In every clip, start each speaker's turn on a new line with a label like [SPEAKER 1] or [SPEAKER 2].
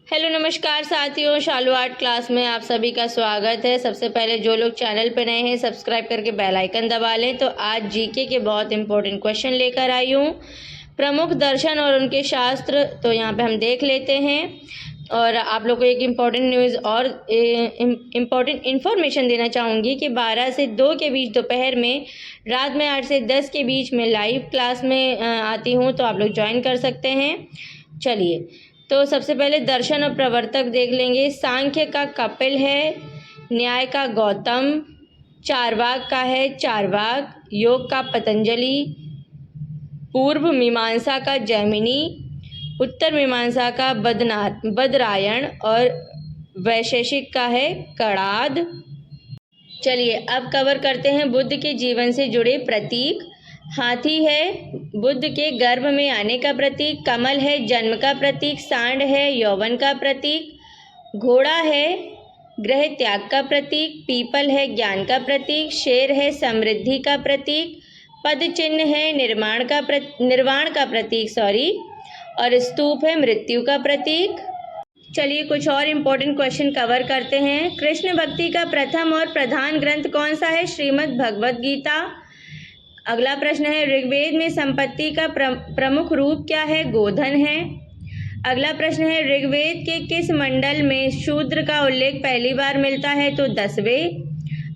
[SPEAKER 1] Hello नमस्कार साथियों, शालू art class में आप सभी का स्वागत है। सबसे पहले जो लोग चैनल पर नए हैं सब्सक्राइब करके बेल आइकन दबा लें। तो आज जीके के बहुत इंपॉर्टेंट क्वेश्चन लेकर आई हूँ। प्रमुख दर्शन और उनके शास्त्र तो यहाँ पे हम देख लेते हैं। और आप लोग को एक इम्पॉर्टेंट न्यूज़ और इम्पॉर्टेंट इन्फॉर्मेशन देना चाहूँगी कि 12 से 2 के बीच दोपहर में, रात में 8 से 10 के बीच में लाइव क्लास में आती हूँ, तो आप लोग ज्वाइन कर सकते हैं। चलिए, तो सबसे पहले दर्शन और प्रवर्तक देख लेंगे। सांख्य का कपिल है, न्याय का गौतम, चारवाक का है चारवाक, योग का पतंजलि, पूर्व मीमांसा का जैमिनी, उत्तर मीमांसा का बदरायण और वैशेषिक का है कणाद। चलिए अब कवर करते हैं बुद्ध के जीवन से जुड़े प्रतीक। हाथी है बुद्ध के गर्भ में आने का प्रतीक, कमल है जन्म का प्रतीक, सांड है यौवन का प्रतीक, घोड़ा है ग्रह त्याग का प्रतीक, पीपल है ज्ञान का प्रतीक, शेर है समृद्धि का प्रतीक, पद चिन्ह है निर्वाण का प्रतीक और स्तूप है मृत्यु का प्रतीक। चलिए कुछ और इम्पोर्टेंट क्वेश्चन कवर करते हैं। कृष्ण भक्ति का प्रथम और प्रधान ग्रंथ कौन सा है? श्रीमद् भगवद गीता। अगला प्रश्न है ऋग्वेद में संपत्ति का प्रमुख रूप क्या है? गोधन है। अगला प्रश्न है ऋग्वेद के किस मंडल में शूद्र का उल्लेख पहली बार मिलता है? तो 10वें।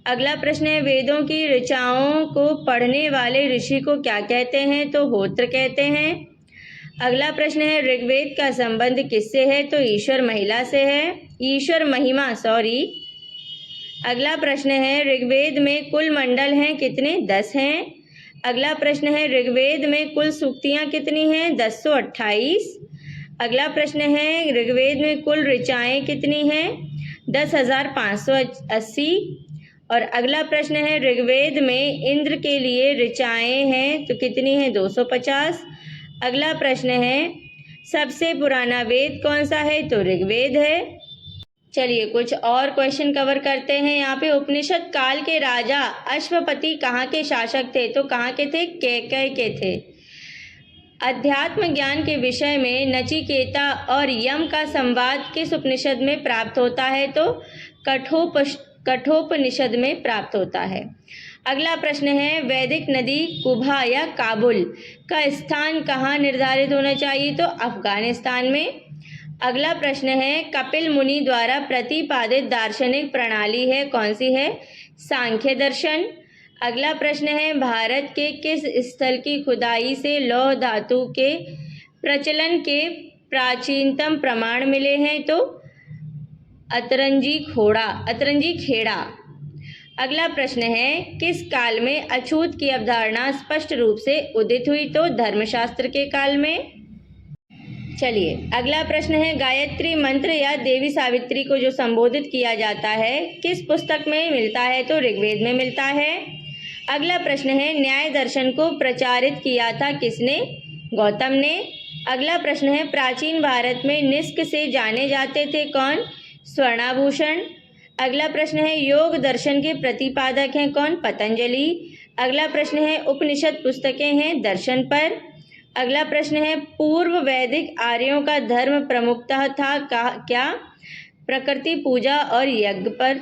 [SPEAKER 1] अगला प्रश्न है वेदों की ऋचाओं को पढ़ने वाले ऋषि को क्या कहते हैं? तो होत्र कहते हैं। अगला प्रश्न है ऋग्वेद का संबंध किससे है? तो ईश्वर महिमा से है। अगला प्रश्न है ऋग्वेद में कुल मंडल हैं कितने? 10 हैं। अगला प्रश्न है ऋग्वेद में कुल सूक्तियाँ कितनी हैं? 1028। अगला प्रश्न है ऋग्वेद में कुल ऋचाएँ कितनी हैं? 10,580। और अगला प्रश्न है ऋग्वेद में इंद्र के लिए ऋचाएँ हैं तो कितनी हैं? 250। अगला प्रश्न है सबसे पुराना वेद कौन सा है? तो ऋग्वेद है। चलिए कुछ और क्वेश्चन कवर करते हैं। यहाँ पे उपनिषद काल के राजा अश्वपति कहाँ के शासक थे? तो कहाँ के थे? कैकय के थे। अध्यात्म ज्ञान के विषय में नचिकेता और यम का संवाद किस उपनिषद में प्राप्त होता है? तो कठोपनिषद में प्राप्त होता है। अगला प्रश्न है वैदिक नदी कुभा या काबुल का स्थान कहाँ निर्धारित होना चाहिए? तो अफगानिस्तान में। अगला प्रश्न है कपिल मुनि द्वारा प्रतिपादित दार्शनिक प्रणाली है कौन सी है? सांख्य दर्शन। अगला प्रश्न है भारत के किस स्थल की खुदाई से लौह धातु के प्रचलन के प्राचीनतम प्रमाण मिले हैं? तो अतरंजी खेड़ा। अगला प्रश्न है किस काल में अछूत की अवधारणा स्पष्ट रूप से उदित हुई? तो धर्मशास्त्र के काल में। चलिए अगला प्रश्न है गायत्री मंत्र या देवी सावित्री को जो संबोधित किया जाता है किस पुस्तक में मिलता है? तो ऋग्वेद में मिलता है। अगला प्रश्न है न्याय दर्शन को प्रचारित किया था किसने? गौतम ने। अगला प्रश्न है प्राचीन भारत में निष्क से जाने जाते थे कौन? स्वर्णाभूषण। अगला प्रश्न है योग दर्शन के प्रतिपादक हैं कौन? पतंजलि। अगला प्रश्न है उपनिषद पुस्तकें हैं दर्शन पर। अगला प्रश्न है पूर्व वैदिक आर्यों का धर्म प्रमुखतः था क्या? प्रकृति पूजा और यज्ञ पर।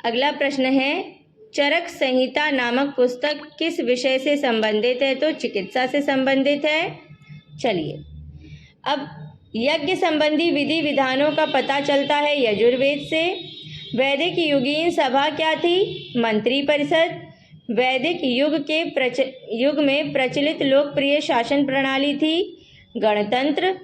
[SPEAKER 1] अगला प्रश्न है चरक संहिता नामक पुस्तक किस विषय से संबंधित है? तो चिकित्सा से संबंधित है। चलिए अब यज्ञ संबंधी विधि विधानों का पता चलता है यजुर्वेद से। वैदिक युगीन सभा क्या थी? मंत्री परिषद। वैदिक युग में प्रचलित लोकप्रिय शासन प्रणाली थी गणतंत्र।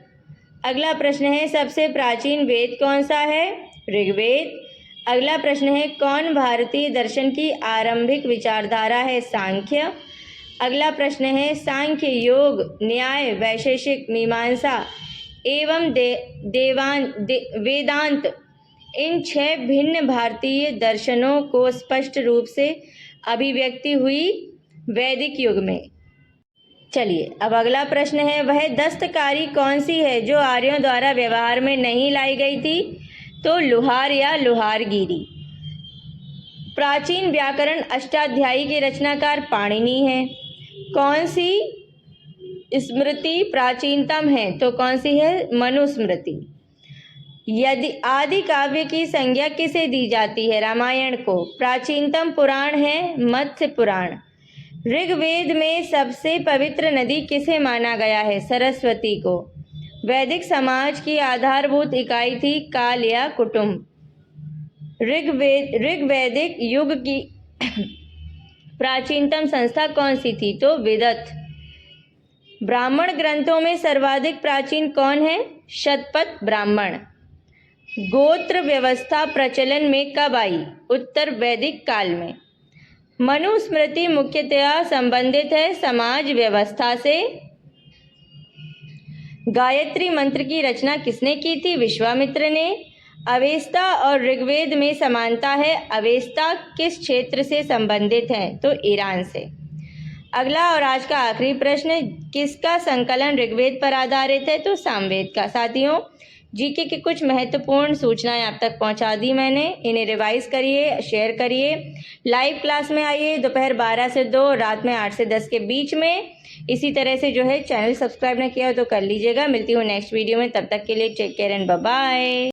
[SPEAKER 1] अगला प्रश्न है सबसे प्राचीन वेद कौन सा है? ऋग्वेद। अगला प्रश्न है कौन भारतीय दर्शन की आरंभिक विचारधारा है? सांख्य। अगला प्रश्न है सांख्य योग न्याय वैशेषिक मीमांसा एवं वेदांत इन 6 भिन्न भारतीय दर्शनों को स्पष्ट रूप से अभिव्यक्ति हुई वैदिक युग में। चलिए अब अगला प्रश्न है वह दस्तकारी कौन सी है जो आर्यों द्वारा व्यवहार में नहीं लाई गई थी? तो लुहार या लुहारगिरी। प्राचीन व्याकरण अष्टाध्यायी के रचनाकार पाणिनि हैं। कौन सी स्मृति प्राचीनतम है? तो कौन सी है? मनुस्मृति। यदि आदि काव्य की संज्ञा किसे दी जाती है? रामायण को। प्राचीनतम पुराण है मत्स्य पुराण। ऋग्वेद में सबसे पवित्र नदी किसे माना गया है? सरस्वती को। वैदिक समाज की आधारभूत इकाई थी काल या कुटुंब। ऋग्वैदिक युग की प्राचीनतम संस्था कौन सी थी? तो विदत। ब्राह्मण ग्रंथों में सर्वाधिक प्राचीन कौन है? शतपथ ब्राह्मण। गोत्र व्यवस्था प्रचलन में कब आई? उत्तर वैदिक काल में। मनुस्मृति मुख्यतया संबंधित है समाज व्यवस्था से। गायत्री मंत्र की रचना किसने की थी? विश्वामित्र ने। अवेस्ता और ऋग्वेद में समानता है। अवेस्ता किस क्षेत्र से संबंधित है? तो ईरान से। अगला और आज का आखिरी प्रश्न, किसका संकलन ऋग्वेद पर आधारित है? तो सामवेद का। साथियों, जीके की कुछ महत्वपूर्ण सूचनाएं आप तक पहुंचा दी मैंने, इन्हें रिवाइज करिए, शेयर करिए। लाइव क्लास में आइए दोपहर 12 से 2, रात में 8 से 10 के बीच में। इसी तरह से जो है चैनल सब्सक्राइब नहीं किया हो तो कर लीजिएगा। मिलती हूँ नेक्स्ट वीडियो में, तब तक के लिए take care and bye bye.